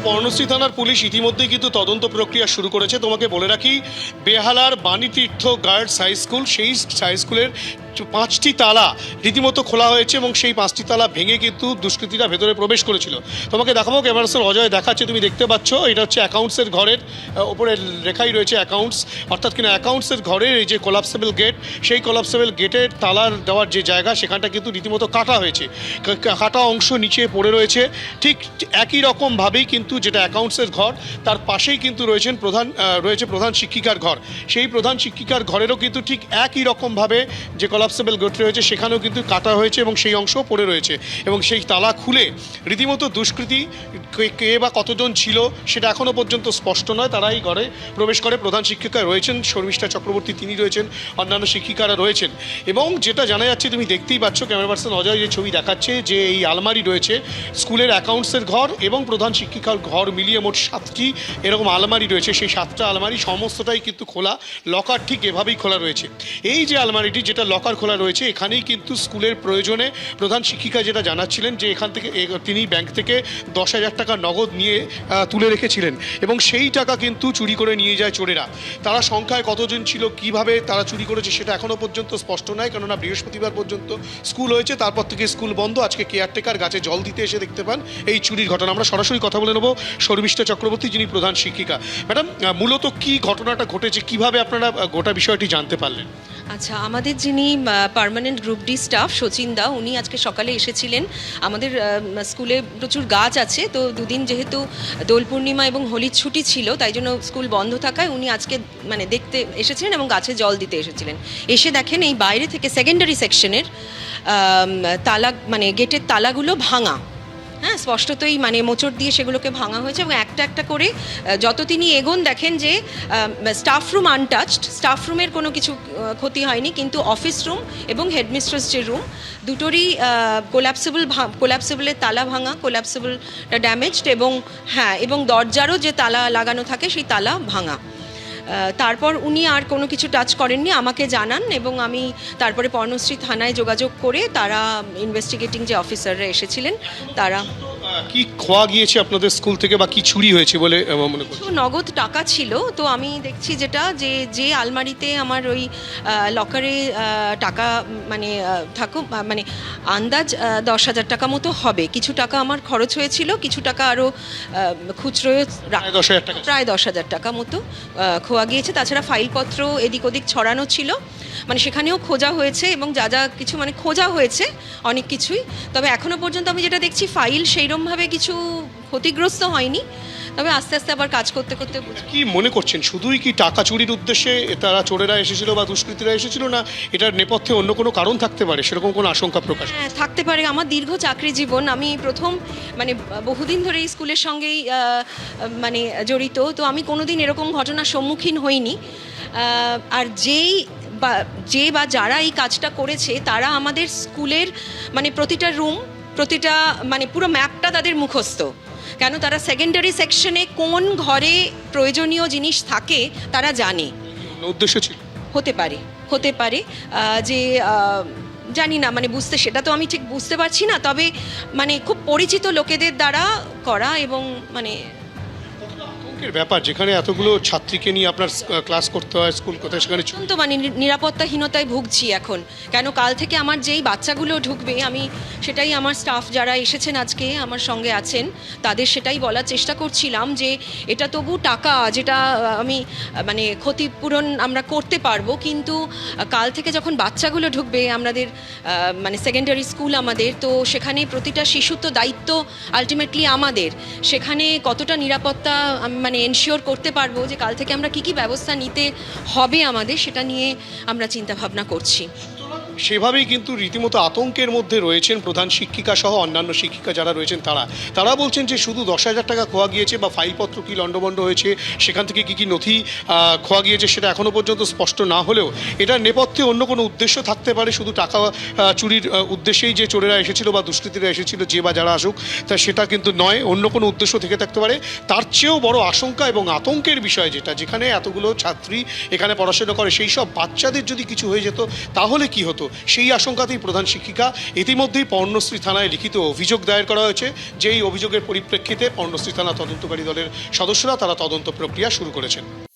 পর্ণশ্রী থানার পুলিশ ইতিমধ্যেই কিন্তু তদন্ত প্রক্রিয়া শুরু করেছে। তোমাকে বলে রাখি, বেহালার বাণীতীর্থ গার্লস হাই স্কুল, সেই হাই স্কুলের 5টি তালা রীতিমতো খোলা হয়েছে এবং সেই 5টি তালা ভেঙে কিন্তু দুষ্কৃতীরা ভেতরে প্রবেশ করেছিল। তোমাকে দেখাবো, ক্যামেরাসের অজয় দেখাচ্ছে, তুমি দেখতে পাচ্ছ এটা হচ্ছে অ্যাকাউন্টসের ঘরের ওপরে লেখাই রয়েছে অ্যাকাউন্টস, অর্থাৎ কিনা অ্যাকাউন্টসের ঘরের এই যে কোলাপসেবল গেট, সেই কোলাপসেবল গেটের তালার দেওয়ার যে জায়গা সেখানটা কিন্তু রীতিমতো কাটা হয়েছে, কাটা অংশ নিচে পড়ে রয়েছে। ঠিক একই রকমভাবেই কিন্তু যেটা অ্যাকাউন্টসের ঘর, তার পাশেই কিন্তু রয়েছে প্রধান শিক্ষিকার ঘর। সেই প্রধান শিক্ষিকার ঘরেরও কিন্তু ঠিক একই রকমভাবে যে কোলাপসেবল গেট রয়েছে সেখানেও কিন্তু কাটা হয়েছে এবং সেই অংশ পড়ে রয়েছে। এবং সেই তালা খুলে রীতিমতো দুষ্কৃতী কে বা কতজন ছিল সেটা এখনও পর্যন্ত স্পষ্ট নয়। তারা এই ঘরে প্রবেশ করে, প্রধান শিক্ষিকা রয়েছেন শর্মিষ্ঠা চক্রবর্তী, তিনি রয়েছেন, অন্যান্য শিক্ষিকারা রয়েছেন। এবং যেটা জানা যাচ্ছে, তুমি দেখতেই পাচ্ছ ক্যামেরা পার্সন অজয় যে ছবি দেখাচ্ছে, যে এই আলমারি রয়েছে স্কুলের অ্যাকাউন্টসের ঘর এবং প্রধান শিক্ষিকার ঘর মিলিয়ে মোট 7টি এরকম আলমারি রয়েছে। সেই 7টা আলমারি সমস্তটাই কিন্তু খোলা, লকার ঠিক এভাবেই খোলা রয়েছে। এই যে আলমারিটি যেটা লকার খোলা রয়েছে, এখানেই কিন্তু স্কুলের প্রয়োজনে প্রধান শিক্ষিকা যেটা জানাচ্ছিলেন যে এখান থেকে তিনি ব্যাংক থেকে 10,000 টাকা নগদ নিয়ে তুলে রেখেছিলেন এবং সেই টাকা কিন্তু চুরি করে নিয়ে যায় চোরেরা। তারা সংখ্যায় কতজন ছিল, কিভাবে তারা চুরি করেছে সেটা এখনও পর্যন্ত স্পষ্ট নয়, কেননা বৃহস্পতিবার পর্যন্ত স্কুল হয়েছে, তারপর থেকে স্কুল বন্ধ। আজকে কেয়ারটেকার গাছে জল দিতে এসে দেখতে পান এই চুরির ঘটনা। আমরা সরাসরি কথা বলে নেব শর্মিষ্ঠা চক্রবর্তী, যিনি প্রধান শিক্ষিকা। ম্যাডাম, মূলত কি ঘটনাটা ঘটেছে, কিভাবে আপনারা গোটা বিষয়টি জানতে পারলেন? আচ্ছা, আমাদের যিনি permanent group D staff Sachin da, উনি আজকে সকালে এসেছিলেন। আমাদের স্কুলে প্রচুর গাছ আছে, তো দুদিন যেহেতু দোল পূর্ণিমা এবং হোলির ছুটি ছিল, তাই জন্য স্কুল বন্ধ থাকায় উনি আজকে দেখতে এসেছিলেন এবং গাছে জল দিতে এসেছিলেন। এসে দেখেন এই বাইরে থেকে সেকেন্ডারি সেকশনের তালা গেটের তালাগুলো ভাঙা। হ্যাঁ, স্পষ্টতই মোচড় দিয়ে সেগুলোকে ভাঙা হয়েছে এবং একটা একটা করে যত তিনি এগোন দেখেন যে স্টাফ রুম আনটাচড, স্টাফ রুমের কোনো কিছু ক্ষতি হয়নি, কিন্তু অফিস রুম এবং হেডমিস্ট্রেস যে রুম দুটোরই কোল্যাপসেবলের তালা ভাঙা, কোল্যাপসেবলটা ড্যামেজড এবং দরজারও যে তালা লাগানো থাকে সেই তালা ভাঙা। তারপর উনি আর কোনো কিছু টাচ করেননি, আমাকে জানান এবং আমি তারপরে পর্ণশ্রী থানায় যোগাযোগ করে তারা ইনভেস্টিগেটিং যে অফিসাররা এসেছিলেন তারা। কি খোয়া গিয়েছে আপনাদের স্কুল থেকে বা কি চুরি হয়েছে বলে মনে করছেন? নগদ টাকা ছিল, তো আমি দেখছি যেটা যে আলমারিতে আমার ওই লকারে টাকা থাকুক আন্দাজ 10,000 টাকা মতো হবে। কিছু টাকা আমার খরচ হয়েছিল, কিছু টাকা আরও খুচরো প্রায় 10,000 টাকা মতো খোয়া গিয়েছে। তাছাড়া ফাইলপত্র এদিক ওদিক ছড়ানো ছিল, সেখানেও খোঁজা হয়েছে এবং যা যা কিছু খোঁজা হয়েছে অনেক কিছুই। তবে এখনও পর্যন্ত আমি যেটা দেখছি ফাইল সেইরকমভাবে কিছু ক্ষতিগ্রস্ত হয়নি, তবে আস্তে আস্তে আবার কাজ করতে করতে। কি মনে করছেন, শুধুই কি টাকা চুরির উদ্দেশ্যে তারা চোরেরা এসেছিল বা দুষ্কৃতীরা এসেছিল, না এটার নেপথ্যে অন্য কোনো কারণ থাকতে পারে, সেরকম কোনো আশঙ্কা প্রকাশ? হ্যাঁ, থাকতে পারে। আমার দীর্ঘ চাকরি জীবন, আমি প্রথম বহুদিন ধরে এই স্কুলের সঙ্গেই জড়িত, তো আমি কোনোদিন এরকম ঘটনার সম্মুখীন হইনি। আর যে বা যারা এই কাজটা করেছে তারা আমাদের স্কুলের প্রতিটা রুম, প্রতিটা পুরো ম্যাপটা তাদের মুখস্থ। কেন, তারা সেকেন্ডারি সেকশনে কোন ঘরে প্রয়োজনীয় জিনিস থাকে তারা জানে। উদ্দেশ্য ছিল হতে পারে যে জানি না, সেটা তো আমি ঠিক বুঝতে পারছি না, তবে খুব পরিচিত লোকেদের দ্বারা করা এবং ব্যাপার, যেখানে এতগুলো ছাত্রীকে নিয়ে আপনার ক্লাস করতে হয়, স্কুল কোথায়, সেখানে তো নিরাপত্তাহীনতায় ভুগছি এখন। কেন, কাল থেকে আমার যেই বাচ্চাগুলো ঢুকবে, আমি সেটাই আমার স্টাফ যারা এসেছেন আজকে আমার সঙ্গে আছেন তাদের সেটাই বলার চেষ্টা করছিলাম যে এটা তবু টাকা, যেটা আমি ক্ষতিপূরণ আমরা করতে পারবো, কিন্তু কাল থেকে যখন বাচ্চাগুলো ঢুকবে আমাদের সেকেন্ডারি স্কুল আমাদের, তো সেখানে প্রতিটা শিশুর তো দায়িত্ব আলটিমেটলি আমাদের। সেখানে কতটা নিরাপত্তা এনশিওর করতে পারবো, যে কাল থেকে আমরা কি ব্যবস্থা নিতে হবে আমাদের, সেটা নিয়ে আমরা চিন্তা ভাবনা করছি। সেভাবেই কিন্তু রীতিমতো আতঙ্কের মধ্যে রয়েছেন প্রধান শিক্ষিকা সহ অন্যান্য শিক্ষিকা যারা রয়েছেন। তারা বলছেন যে শুধু 10,000 টাকা খোয়া গিয়েছে বা ফাইলপত্র কী লণ্ডভণ্ড হয়েছে, সেখান থেকে কী নথি খোয়া গিয়েছে সেটা এখনও পর্যন্ত স্পষ্ট না হলেও এটার নেপথ্যে অন্য কোনো উদ্দেশ্য থাকতে পারে। শুধু টাকা চুরির উদ্দেশ্যেই যে চোরেরা এসেছিল বা দুষ্কৃতীরা এসেছিল, যে বা যারা আসুক, তা সেটা কিন্তু নয়, অন্য কোনো উদ্দেশ্য থেকে থাকতে পারে। তার চেয়েও বড় আশঙ্কা এবং আতঙ্কের বিষয় যেখানে এতগুলো ছাত্রী এখানে পড়াশোনা করে, সেই সব বাচ্চাদের যদি কিছু হয়ে যেত তাহলে কি হতো? সেই আশঙ্কাতেই প্রধান শিক্ষিকা ইতিমধ্যেই পর্ণশ্রী থানায় লিখিত অভিযোগ দায়ের করা হয়েছে, যেই অভিযোগের পরিপ্রেক্ষিতে পর্ণশ্রী থানা তদন্তকারী দলের সদস্যরা তারা তদন্ত প্রক্রিয়া শুরু করেছেন।